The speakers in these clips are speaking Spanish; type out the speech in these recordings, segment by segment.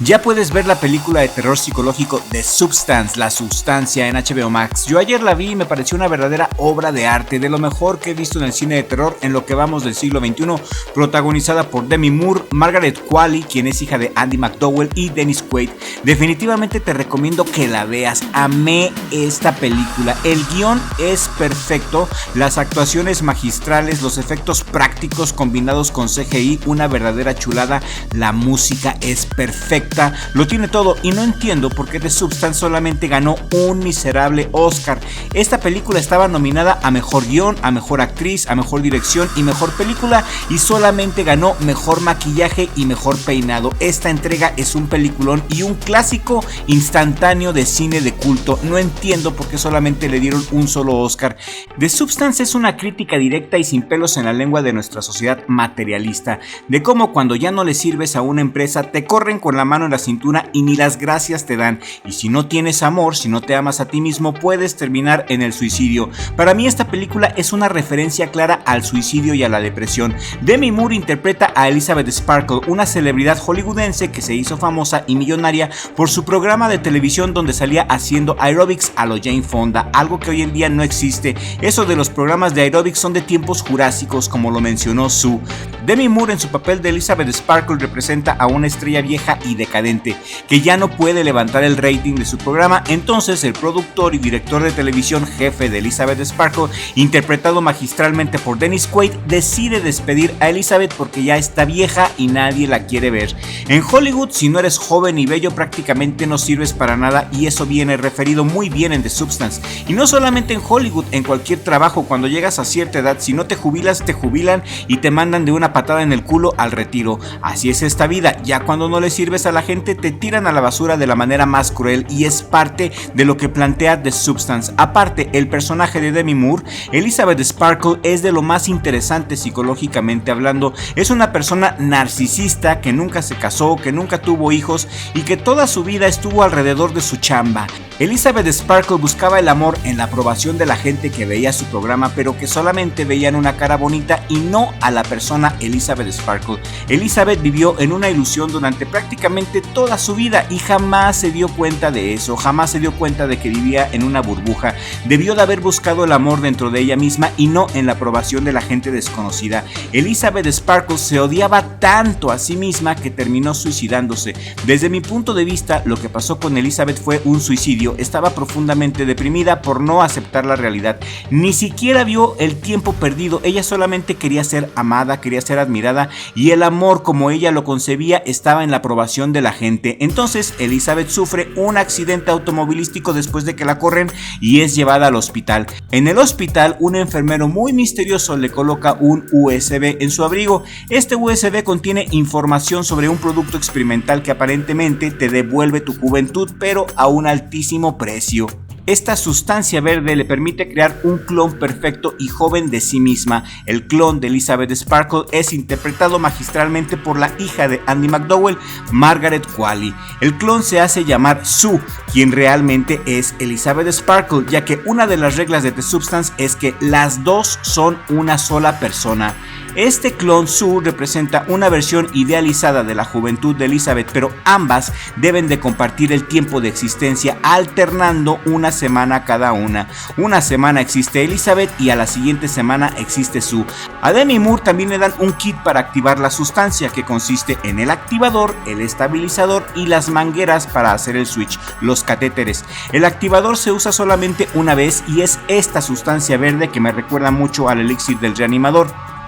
Ya puedes ver la película de terror psicológico The Substance, La Sustancia, en HBO Max. Yo ayer la vi y me pareció una verdadera obra de arte, de lo mejor que he visto en el cine de terror en lo que vamos del siglo XXI, protagonizada por Demi Moore, Margaret Qualley, quien es hija de Andie MacDowell, y Dennis Quaid. Definitivamente te recomiendo que la veas. Amé esta película. El guión es perfecto, las actuaciones magistrales, los efectos prácticos combinados con CGI, una verdadera chulada. La música es perfecta. Lo tiene todo y no entiendo por qué The Substance solamente ganó un miserable Oscar. Esta película estaba nominada a Mejor Guión, a Mejor Actriz, a Mejor Dirección y Mejor Película, y solamente ganó Mejor Maquillaje y Mejor Peinado. Esta entrega es un peliculón y un clásico instantáneo de cine de culto. No entiendo por qué solamente le dieron un solo Oscar. The Substance es una crítica directa y sin pelos en la lengua de nuestra sociedad materialista, de cómo cuando ya no le sirves a una empresa te corren con la mano en la cintura y ni las gracias te dan, y si no tienes amor, si no te amas a ti mismo, puedes terminar en el suicidio. Para mí esta película es una referencia clara al suicidio y a la depresión. Demi Moore interpreta a Elizabeth Sparkle, una celebridad hollywoodense que se hizo famosa y millonaria por su programa de televisión donde salía haciendo aerobics a lo Jane Fonda, algo que hoy en día no existe. Eso de los programas de aerobics son de tiempos jurásicos, como lo mencionó Sue. Demi Moore en su papel de Elizabeth Sparkle representa a una estrella vieja y decadente que ya no puede levantar el rating de su programa. Entonces el productor y director de televisión jefe de Elizabeth Sparkle, interpretado magistralmente por Dennis Quaid, decide despedir a Elizabeth porque ya está vieja y nadie la quiere ver. En Hollywood, si no eres joven y bello, prácticamente no sirves para nada, y eso viene referido muy bien en The Substance. Y no solamente en Hollywood, en cualquier trabajo, cuando llegas a cierta edad, si no te jubilas, te jubilan y te mandan de una patada en el culo al retiro. Así es esta vida, ya cuando no le sirves a la gente te tiran a la basura de la manera más cruel, y es parte de lo que plantea The Substance. Aparte, el personaje de Demi Moore, Elizabeth Sparkle, es de lo más interesante psicológicamente hablando. Es una persona narcisista que nunca se casó, que nunca tuvo hijos y que toda su vida estuvo alrededor de su chamba. Elizabeth Sparkle buscaba el amor en la aprobación de la gente que veía su programa, pero que solamente veían una cara bonita y no a la persona Elizabeth Sparkle. Elizabeth vivió en una ilusión durante prácticamente toda su vida y jamás se dio cuenta de eso, jamás se dio cuenta de que vivía en una burbuja. Debió de haber buscado el amor dentro de ella misma y no en la aprobación de la gente desconocida. Elizabeth Sparkle se odiaba tanto a sí misma que terminó suicidándose. Desde mi punto de vista, lo que pasó con Elizabeth fue un suicidio. Estaba profundamente deprimida por no aceptar la realidad. Ni siquiera vio el tiempo perdido. Ella solamente quería ser amada, quería ser admirada, y el amor como ella lo concebía estaba en la aprobación de la gente. Entonces Elizabeth sufre un accidente automovilístico después de que la corren y es llevada al hospital. En el hospital, un enfermero muy misterioso le coloca un USB en su abrigo. Este USB contiene información sobre un producto experimental que aparentemente te devuelve tu juventud, pero a un altísimo precio. Esta sustancia verde le permite crear un clon perfecto y joven de sí misma. El clon de Elizabeth Sparkle es interpretado magistralmente por la hija de Andie MacDowell, Margaret Qualley. El clon se hace llamar Sue, quien realmente es Elizabeth Sparkle, ya que una de las reglas de The Substance es que las dos son una sola persona. Este clon Sue representa una versión idealizada de la juventud de Elizabeth, pero ambas deben de compartir el tiempo de existencia alternando una semana cada una. Una semana existe Elizabeth y a la siguiente semana existe Sue. A Demi Moore también le dan un kit para activar la sustancia, que consiste en el activador, el estabilizador y las mangueras para hacer el switch, los catéteres. El activador se usa solamente una vez y es esta sustancia verde que me recuerda mucho al elixir del reanimador.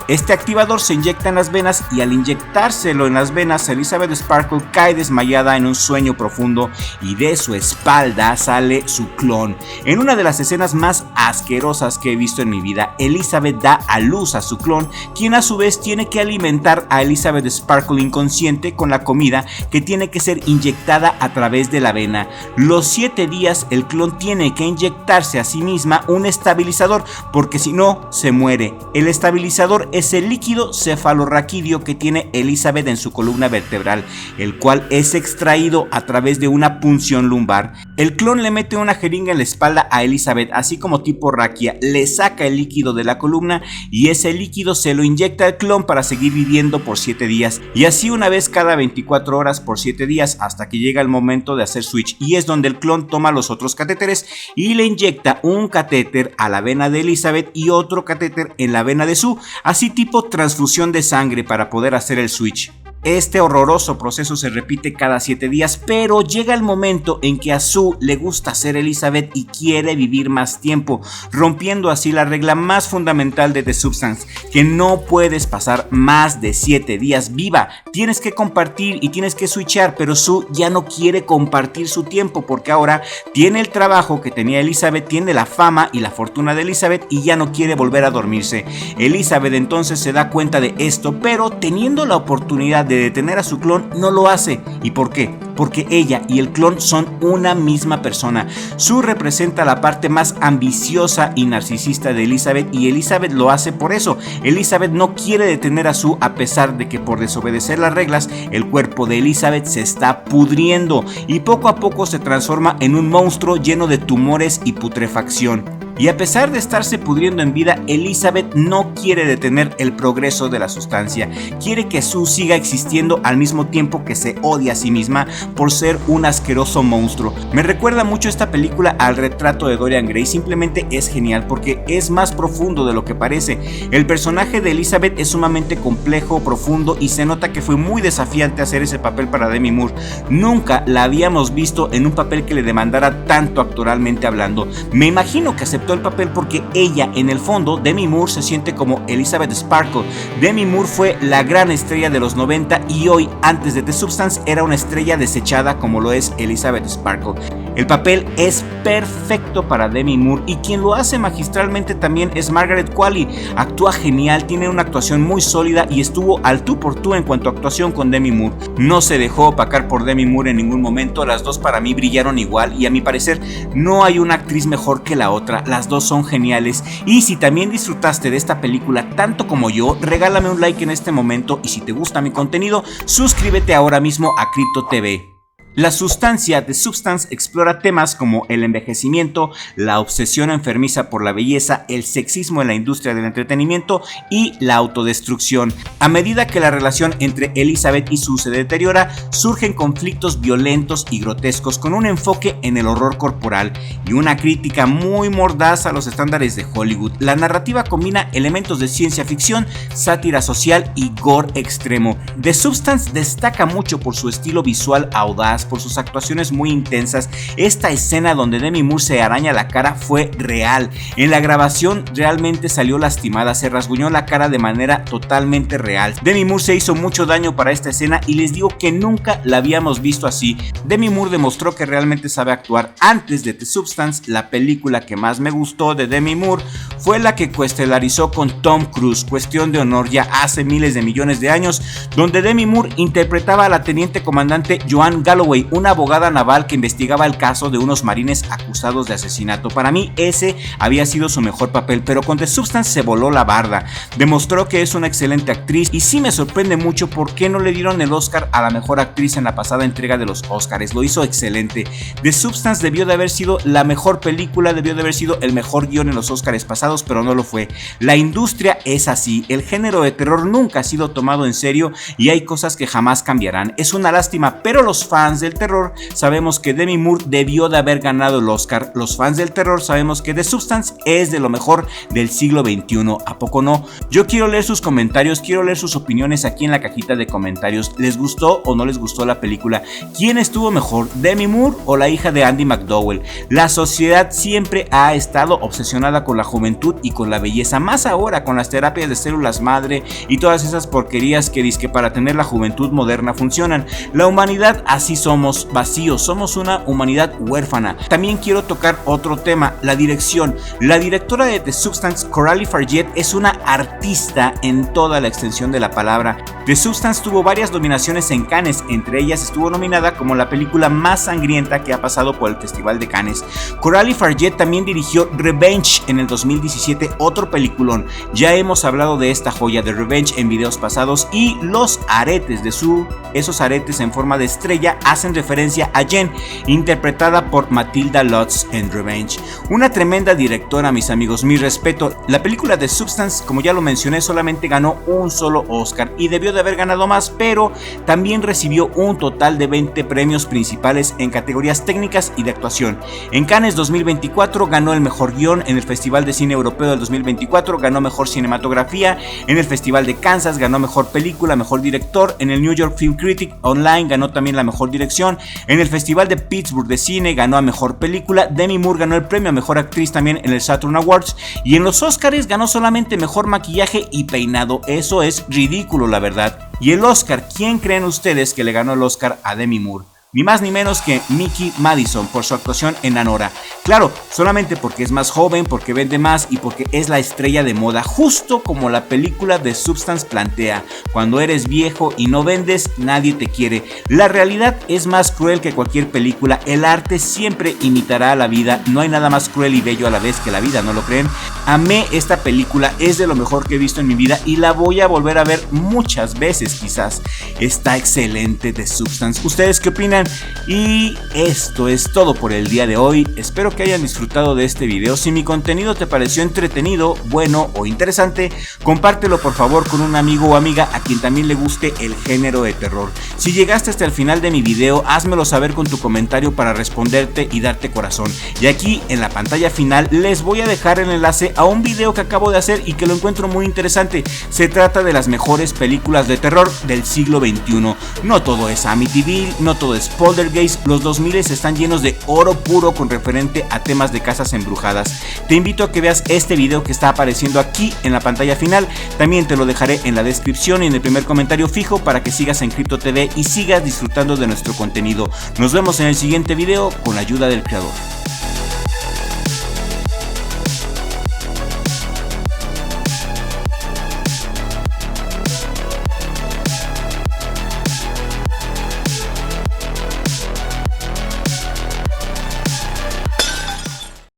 Este activador se inyecta en las venas y al inyectárselo en las venas, Elizabeth Sparkle cae desmayada en un sueño profundo y de su espalda sale su clon. En una de las escenas más asquerosas que he visto en mi vida, Elizabeth da a luz a su clon, quien a su vez tiene que alimentar a Elizabeth Sparkle inconsciente con la comida que tiene que ser inyectada a través de la vena. Los 7 días el clon tiene que inyectarse a sí misma un estabilizador, porque si no se muere. El estabilizador es el líquido cefalorraquídeo que tiene Elizabeth en su columna vertebral, el cual es extraído a través de una punción lumbar. El clon le mete una jeringa en la espalda a Elizabeth, así como tipo raquia, le saca el líquido de la columna y ese líquido se lo inyecta al clon para seguir viviendo por 7 días. Y así una vez cada 24 horas por 7 días hasta que llega el momento de hacer switch. Y es donde el clon toma los otros catéteres y le inyecta un catéter a la vena de Elizabeth y otro catéter en la vena de Sue, así tipo transfusión de sangre para poder hacer el switch. Este horroroso proceso se repite cada 7 días, pero llega el momento en que a Sue le gusta ser Elizabeth y quiere vivir más tiempo, rompiendo así la regla más fundamental de The Substance, que no puedes pasar más de 7 días viva, tienes que compartir y tienes que switchar, pero Sue ya no quiere compartir su tiempo porque ahora tiene el trabajo que tenía Elizabeth, tiene la fama y la fortuna de Elizabeth y ya no quiere volver a dormirse. Elizabeth entonces se da cuenta de esto, pero teniendo la oportunidad de detener a su clon no lo hace. ¿Y por qué? Porque ella y el clon son una misma persona. Sue representa la parte más ambiciosa y narcisista de Elizabeth y Elizabeth lo hace por eso. Elizabeth no quiere detener a Sue a pesar de que por desobedecer las reglas el cuerpo de Elizabeth se está pudriendo y poco a poco se transforma en un monstruo lleno de tumores y putrefacción. Y a pesar de estarse pudriendo en vida, Elizabeth no quiere detener el progreso de la sustancia. Quiere que Sue siga existiendo al mismo tiempo que se odia a sí misma por ser un asqueroso monstruo. Me recuerda mucho esta película al Retrato de Dorian Gray. Simplemente es genial porque es más profundo de lo que parece. El personaje de Elizabeth es sumamente complejo, profundo y se nota que fue muy desafiante hacer ese papel para Demi Moore. Nunca la habíamos visto en un papel que le demandara tanto actoralmente hablando. Me imagino que aceptó el papel porque ella, en el fondo, Demi Moore se siente como Elizabeth Sparkle. Demi Moore fue la gran estrella de los 90 y hoy, antes de The Substance, era una estrella desechada como lo es Elizabeth Sparkle. El papel es perfecto para Demi Moore y quien lo hace magistralmente también es Margaret Qualley. Actúa genial, tiene una actuación muy sólida y estuvo al tú por tú en cuanto a actuación con Demi Moore. No se dejó opacar por Demi Moore en ningún momento, las dos para mí brillaron igual y a mi parecer no hay una actriz mejor que la otra, las dos son geniales. Y si también disfrutaste de esta película tanto como yo, regálame un like en este momento y si te gusta mi contenido, suscríbete ahora mismo a Crypto TV. La sustancia The Substance explora temas como el envejecimiento, la obsesión enfermiza por la belleza, el sexismo en la industria del entretenimiento y la autodestrucción. A medida que la relación entre Elizabeth y Sue se deteriora, surgen conflictos violentos y grotescos con un enfoque en el horror corporal y una crítica muy mordaz a los estándares de Hollywood. La narrativa combina elementos de ciencia ficción, sátira social y gore extremo. The Substance destaca mucho por su estilo visual audaz, por sus actuaciones muy intensas. Esta escena donde Demi Moore se araña la cara fue real. En la grabación realmente salió lastimada, se rasguñó la cara de manera totalmente real. Demi Moore se hizo mucho daño para esta escena y les digo que nunca la habíamos visto así. Demi Moore demostró que realmente sabe actuar. Antes de The Substance, la película que más me gustó de Demi Moore fue la que coestelarizó con Tom Cruise, Cuestión de Honor, ya hace miles de millones de años, donde Demi Moore interpretaba a la teniente comandante Joanne Galloway, una abogada naval que investigaba el caso de unos marines acusados de asesinato. Para mí ese había sido su mejor papel, pero con The Substance se voló la barda. Demostró que es una excelente actriz y sí me sorprende mucho por qué no le dieron el Oscar a la mejor actriz en la pasada entrega de los Oscars. Lo hizo excelente. The Substance debió de haber sido la mejor película, debió de haber sido el mejor guión en los Oscars pasados, pero no lo fue. La industria es así. El género de terror nunca ha sido tomado en serio y hay cosas que jamás cambiarán. Es una lástima, pero los fans del terror sabemos que Demi Moore debió de haber ganado el Oscar. Los fans del terror sabemos que The Substance es de lo mejor del siglo XXI. ¿A poco no? Yo quiero leer sus comentarios, quiero leer sus opiniones aquí en la cajita de comentarios. ¿Les gustó o no les gustó la película? ¿Quién estuvo mejor, Demi Moore o la hija de Andy McDowell? La sociedad siempre ha estado obsesionada con la juventud y con la belleza, más ahora con las terapias de células madre y todas esas porquerías que dizque para tener la juventud moderna funcionan. La humanidad así somos, vacíos, somos una humanidad huérfana. También quiero tocar otro tema, la dirección. La directora de The Substance, Coralie Fargeat, es una artista en toda la extensión de la palabra. The Substance tuvo varias nominaciones en Cannes, entre ellas estuvo nominada como la película más sangrienta que ha pasado por el Festival de Cannes. Coralie Fargeat también dirigió Revenge en el 2017, otro peliculón. Ya hemos hablado de esta joya de Revenge en videos pasados y los aretes de Sue, esos aretes en forma de estrella, hacen referencia a Jen, interpretada por Matilda Lutz en Revenge. Una tremenda directora, mis amigos, mi respeto. La película de Substance, como ya lo mencioné, solamente ganó un solo Oscar y debió de haber ganado más, pero también recibió un total de 20 premios principales en categorías técnicas y de actuación. En Cannes 2024 ganó el mejor guión, en el Festival de Cine Europeo del 2024 ganó mejor cinematografía, en el Festival de Kansas ganó mejor película, mejor director, en el New York Film Critic Online ganó también la mejor dirección, en el Festival de Pittsburgh de Cine ganó a mejor película, Demi Moore ganó el premio a mejor actriz también en el Saturn Awards, y en los Oscars ganó solamente mejor maquillaje y peinado. Eso es ridículo, la verdad. Y el Oscar, ¿quién creen ustedes que le ganó el Oscar a Demi Moore? Ni más ni menos que Mickey Madison por su actuación en Anora. Claro, solamente porque es más joven, porque vende más y porque es la estrella de moda, justo como la película de Substance plantea. Cuando eres viejo y no vendes, nadie te quiere. La realidad es más cruel que cualquier película. El arte siempre imitará a la vida. No hay nada más cruel y bello a la vez que la vida, ¿no lo creen? Amé esta película, es de lo mejor que he visto en mi vida y la voy a volver a ver muchas veces quizás. Está excelente The Substance. ¿Ustedes qué opinan? Y esto es todo por el día de hoy. Espero que hayan disfrutado de este video. Si mi contenido te pareció entretenido, bueno o interesante, compártelo por favor con un amigo o amiga a quien también le guste el género de terror. Si llegaste hasta el final de mi video, házmelo saber con tu comentario para responderte y darte corazón. Y aquí en la pantalla final les voy a dejar el enlace a un video que acabo de hacer y que lo encuentro muy interesante. Se trata de las mejores películas de terror del siglo XXI. No todo es Amityville, no todo es Poltergeist. Los 2000 están llenos de oro puro con referente a temas de casas embrujadas. Te invito a que veas este video que está apareciendo aquí en la pantalla final. También te lo dejaré en la descripción y en el primer comentario fijo para que sigas en Crypto TV y sigas disfrutando de nuestro contenido. Nos vemos en el siguiente video con la ayuda del creador.